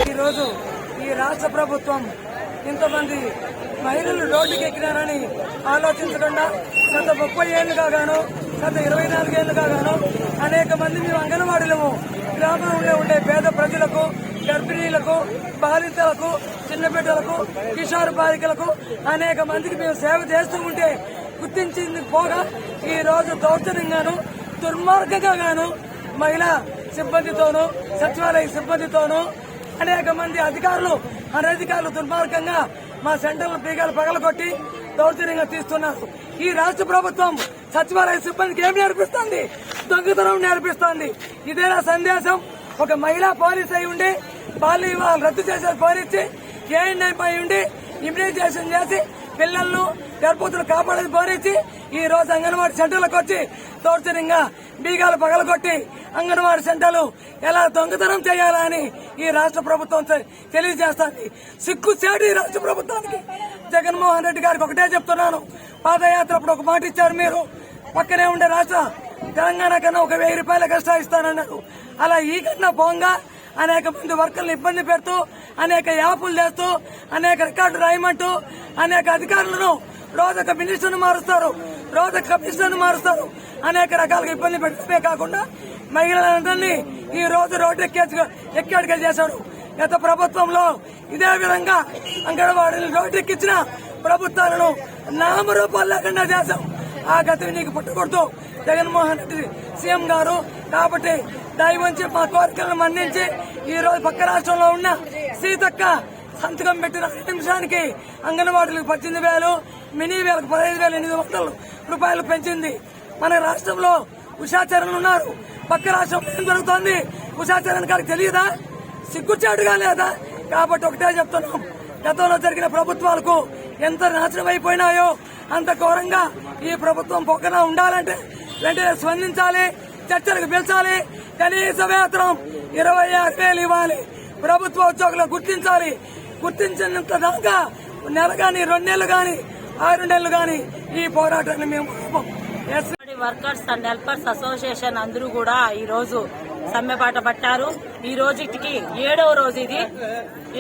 ఈరోజు ఈ రాష్ట్ర ప్రభుత్వం ఇంతమంది మహిళలు రోడ్డుకి ఎక్కినారని ఆలోచించకుండా గత 30 ఏళ్లుగా గాను గత 24 ఏళ్లుగా గాను అనేక మంది మేము అంగన్వాడీలము గ్రామంలో ఉండే పేద ప్రజలకు, గర్భిణీలకు, బాలింతలకు, చిన్నబిడ్డలకు, కిషోర్ బాలికలకు అనేక మందికి మేము సేవ చేస్తూ ఉంటే గుర్తించింది పోగా ఈ రోజు దౌర్జన్యంగాను దుర్మార్గంగా గాను మహిళా సిబ్బందితోనూ సచివాలయ సిబ్బందితోనూ అనేక మంది అధికారులు అనధికారులు దుర్మార్గంగా మా సెంటర్ల పీగాలు పగలగొట్టి దౌర్జన్యంగా తీస్తున్నారు. ఈ రాష్ట్ర ప్రభుత్వం సచివాలయ సిబ్బందికి ఏం నేర్పిస్తుంది? దొంగతనం నేర్పిస్తోంది. ఇదేనా సందేశం? ఒక మహిళా పోలీస్ అయి ఉండి బాల్య వివాహాలు రద్దు చేసే పోలీసు ఏఎన్ఐ అయి ఉండి ఇమ్యూనైజేషన్ చేసి పిల్లలను గర్భవతులు కాపాడేది పోలీసి ఈ రోజు అంగన్వాడీ సెంటర్లకు వచ్చి దౌర్జన్యంగా బీగాలు పగలగొట్టి అంగన్వాడీ సెంటర్లు ఎలా దొంగతనం చేయాలని ఈ రాష్ట్ర ప్రభుత్వం తెలియజేస్తుంది. సిగ్గుచేటు ఈ రాష్ట్ర ప్రభుత్వానికి. జగన్మోహన్ రెడ్డి గారికి ఒకటే చెప్తున్నాను, పాదయాత్ర అప్పుడు ఒక మాట ఇచ్చారు మీరు, పక్కనే ఉండే రాష్ట్ర తెలంగాణ కన్నా ఒక 1000 రూపాయల కష్టా ఇస్తానన్నారు. అలా ఈ కన్నా పోంగా అనేక మంది వర్కర్లు ఇబ్బంది పెడుతూ అనేక యాపులు చేస్తూ అనేక రికార్డు రాయమంటూ అనేక అధికారులను రోజొక మినిస్టర్ను మారుస్తారు, రోజొక కమిషనర్ను మారుస్తారు. అనేక రకాలుగా ఇబ్బంది పెట్టడమే కాకుండా మహిళలందరినీ ఈ రోజు రోడ్డు ఎక్కేడుగా చేశాడు. గత ప్రభుత్వంలో ఇదే విధంగా అంగన్వాడీలు రోడ్డు ఎక్కించిన ప్రభుత్వాలను నామరూపాలు లేకుండా చేశాం. ఆ గతిని నీకు పుట్టకూడదు జగన్మోహన్ రెడ్డి సీఎం గారు. కాబట్టి దయవంచి మా కోరికలను మన్నించి ఈ రోజు పక్క రాష్ట్రంలో ఉన్న సీతక్క సంతకం పెట్టిన 5 నిమిషానికి అంగన్వాడీలకు 18,000, మినీ వేలకు 15,800 రూపాయలు పెంచింది. మన రాష్ట్రంలో ఉషాచరణలు ఉన్నారు. పక్క రాష్ట్రంలో ఏం జరుగుతోంది? ఉషాచరణ గారికి తెలియదా? సిగ్గుచాటుగా లేదా? కాబట్టి ఒకటే చెప్తున్నాం, గతంలో జరిగిన ప్రభుత్వాలకు ఎంత నాశనం అయిపోయినాయో అంత ఘోరంగా ఈ ప్రభుత్వం పక్కన ఉండాలంటే వెంటనే స్పందించాలి, చర్చలకు పిలిచాలి. కనీస వేతనం 26,000 ఇవ్వాలి. ప్రభుత్వ ఉద్యోగులు గుర్తించాలి. గుర్తించినంత దాకా నెల గాని 2 నెలలు గాని 6 నెలలు గాని ఈ పోరాటాన్ని మేము వర్కర్స్ అండ్ హెల్పర్స్ అసోసియేషన్ అందరూ కూడా ఈ రోజు సమ్మెబాట పట్టారు. ఈ రోజుకి 7వ రోజు. ఇది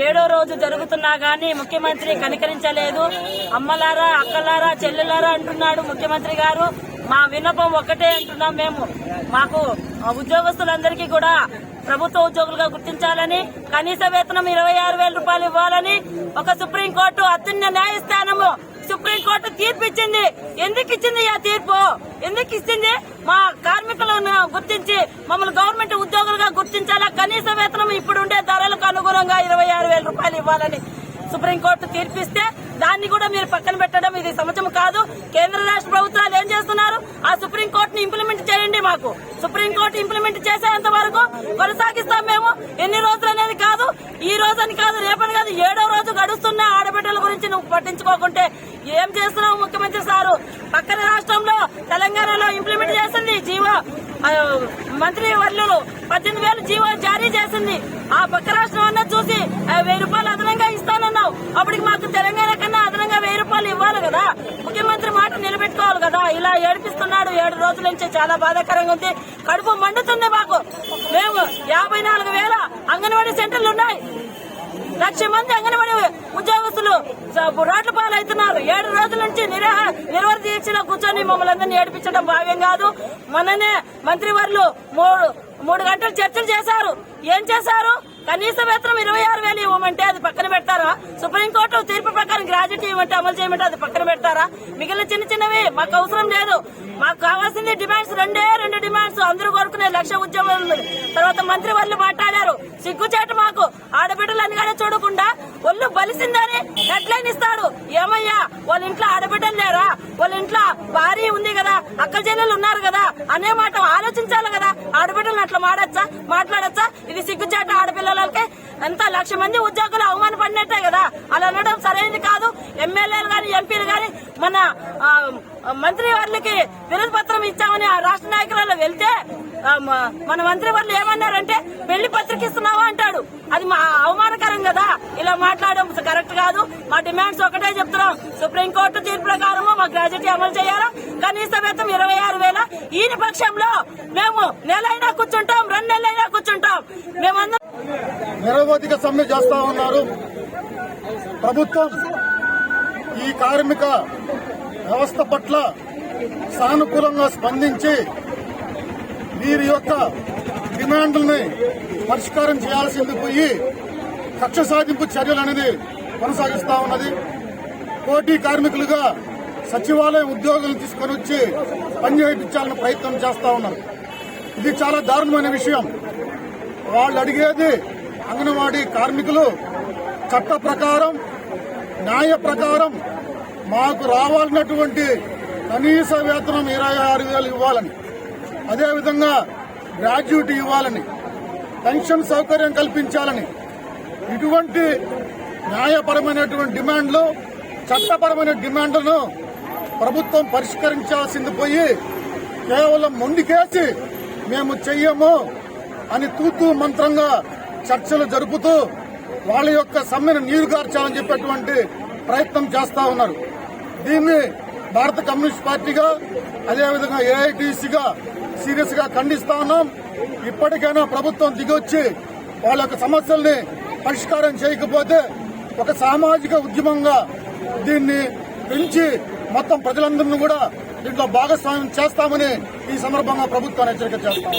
7వ రోజు జరుగుతున్నా గానీ ముఖ్యమంత్రి కనికరించలేదు. అమ్మలారా, అక్కలారా, చెల్లెలారా అంటున్నాడు ముఖ్యమంత్రి గారు. మా విన్నపం ఒకటే అంటున్నాం మేము, మాకు ఉద్యోగస్తులందరికీ కూడా ప్రభుత్వ ఉద్యోగులుగా గుర్తించాలని, కనీస వేతనం 26,000 రూపాయలు ఇవ్వాలని ఒక సుప్రీంకోర్టు అత్యున్నత న్యాయస్థానము సుప్రీంకోర్టు తీర్పు ఇచ్చింది. ఎందుకు ఇచ్చింది ఆ తీర్పు? ఎందుకు ఇచ్చింది? మా కార్మికులను గుర్తించి మమ్మల్ని గవర్నమెంట్ ఉద్యోగులుగా గుర్తించాలా, కనీస వేతనం ఇప్పుడుండే ధరలకు అనుగుణంగా 26,000 రూపాయలు ఇవ్వాలని సుప్రీంకోర్టు తీర్పిస్తే దాన్ని కూడా మీరు పక్కన పెట్టడం ఇది సముచితం కాదు. కేంద్ర రాష్ట్ర ప్రభుత్వాలు ఏం చేస్తున్నారు? ఆ సుప్రీంకోర్టుని ఇంప్లిమెంట్ చేయండి. మాకు సుప్రీంకోర్టు ఇంప్లిమెంట్ చేసేంత వరకు కొనసాగిస్తాం మేము. ఎన్ని రోజులు అనేది కాదు, ఈ రోజు అని కాదు, రేపని కాదు, 7వ రోజు గడుస్తున్న ఆడబిడ్డల గురించి నువ్వు పట్టించుకోకుంటే ఏం చేస్తున్నావు ముఖ్యమంత్రి సారు? పక్కన రాష్ట్రంలో తెలంగాణలో ఇంప్లిమెంట్ చేసింది జీవో, మంత్రి వర్యులు 18,000 జీవో జారీ చేసింది. ఆ పక్క రాష్ట్రం అన్నా చూసి 1,000 రూపాయలు అదనంగా ఇస్తానన్నావు. అప్పటికి మాకు తెలంగాణ కన్నా అదనంగా 1,000 రూపాయలు ఇవ్వాలి కదా. ముఖ్యమంత్రి మాట నిలబెట్టుకోవాలి కదా. ఇలా ఏడిపిస్తున్నాడు 7 రోజుల నుంచి. చాలా బాధాకరంగా ఉంది, కడుపు మండుతుంది మాకు. మేము 54,000 అంగన్వాడీ సెంటర్లు ఉన్నాయి. 1,00,000 మంది అంగన్వాడీ ఉద్యోగస్తులు రోడ్ల పాలవుతున్నారు. 7 రోజుల నుంచి నిర్వహణ దీక్షలో కూర్చొని మమ్మల్ని అందరినీ ఏడిపించడం భావ్యం కాదు. మొన్ననే మంత్రివర్యులు 3 గంటలు చర్చలు చేశారు. ఏం చేశారు? కనీస వేతనం 26,000 ఇవ్వమంటే అది పక్కన పెడతారా? సుప్రీంకోర్టు తీర్పు ప్రకారం గ్రాడ్యుయేట్ ఇవ్వమంటే అమలు చేయమంటే అది పక్కన పెడతారా? మిగిలిన చిన్నవి మాకు అవసరం లేదు. మాకు కావాల్సింది డిమాండ్స్ 2 డిమాండ్స్. అందరూ కోరుకునే 1,00,000 ఉద్యోగాలు. తర్వాత మంత్రి వాళ్ళు మాట్లాడారు. సిగ్గుచేట మాకు. ఆడబిడ్డలు కానీ చూడకుండా ఒళ్ళు బలిసిందని హెడ్లైన్ ఇస్తాడు. ఏమయ్యా, వాళ్ళ ఇంట్లో ఆడబిడ్డలు లేరా? వాళ్ళ ఇంట్లో భార్య ఉంది కదా, అక్క చెల్లెలు ఉన్నారు కదా అనే మాట ఆలోచించాలి కదా. ఆడబిడ్డలను అట్లా మాట్లాడచ్చా? ఇది సిగ్గుచేట. ఆడపిల్లలు ఉద్యోగులకి ఎంత 1,00,000 మంది ఉద్యోగులు అవమానపడినట్టే కదా. అలా అనడం సరైనది కాదు. ఎమ్మెల్యేలు గాని ఎంపీలు గాని మన మంత్రి వారికి వినతి పత్రం ఇచ్చామని ఆ రాష్ట్ర నాయకురాలు వెళ్తే మన మంత్రి వాళ్ళు ఏమన్నారంటే పెళ్లి పత్రిక ఇస్తున్నావా అంటాడు. అది అవమానకరం కదా. ఇలా మాట్లాడడం కరెక్ట్ కాదు. మా డిమాండ్స్ ఒకటే చెప్తున్నాం. సుప్రీంకోర్టు తీర్పు ప్రకారము మా గ్రాడ్యుయేటీ అమలు చేయాలా, కనీస వేతం 26,000. ఈయన పక్షంలో మేము నెలైనా కూర్చుంటాం, 2 నెలలైనా కూర్చుంటాం. మేమందరం నిరవధిక సమ్మె చేస్తా ఉన్నారు. ప్రభుత్వం ఈ కార్మిక వ్యవస్థ పట్ల సానుకూలంగా స్పందించి వీరి యొక్క డిమాండ్లని పరిష్కారం చేయాల్సింది పోయి కక్ష సాధింపు చర్యలు అనేది కొనసాగిస్తా ఉన్నది. పోటీ కార్మికులుగా సచివాలయ ఉద్యోగులను తీసుకొని వచ్చి పనిచేయించాలని ప్రయత్నం చేస్తా ఉన్నారు. ఇది చాలా దారుణమైన విషయం. వాళ్ళు అడిగేది అంగన్వాడీ కార్మికులు చట్ట ప్రకారం, న్యాయ ప్రకారం మాకు రావాల్సినటువంటి కనీస వేతనం 26,000 ఇవ్వాలని, అదేవిధంగా గ్రాడ్యుయేటీ ఇవ్వాలని, పెన్షన్ సౌకర్యం కల్పించాలని, ఇటువంటి న్యాయపరమైనటువంటి డిమాండ్లు, చట్టపరమైన డిమాండ్లను ప్రభుత్వం పరిష్కరించాల్సింది పోయి కేవలం మొండికేసి మేము చెయ్యము అని తూతూ మంత్రంగా చర్చలు జరుపుతూ వాళ్ళ యొక్క సమ్మెను నీరుగార్చాలని చెప్పేటువంటి ప్రయత్నం చేస్తా ఉన్నారు. దీన్ని భారత కమ్యూనిస్ట్ పార్టీగా, అదేవిధంగా ఏఐటీసీగా సీరియస్ గా ఖండిస్తా ఉన్నాం. ఇప్పటికైనా ప్రభుత్వం దిగొచ్చి వాళ్ళ యొక్క సమస్యల్ని పరిష్కారం చేయకపోతే ఒక సామాజిక ఉద్యమంగా దీన్ని పెంచి మొత్తం ప్రజలందరినీ కూడా దీంట్లో భాగస్వామ్యం చేస్తామని ఈ సందర్భంగా ప్రభుత్వాన్ని హెచ్చరిక చేస్తాం.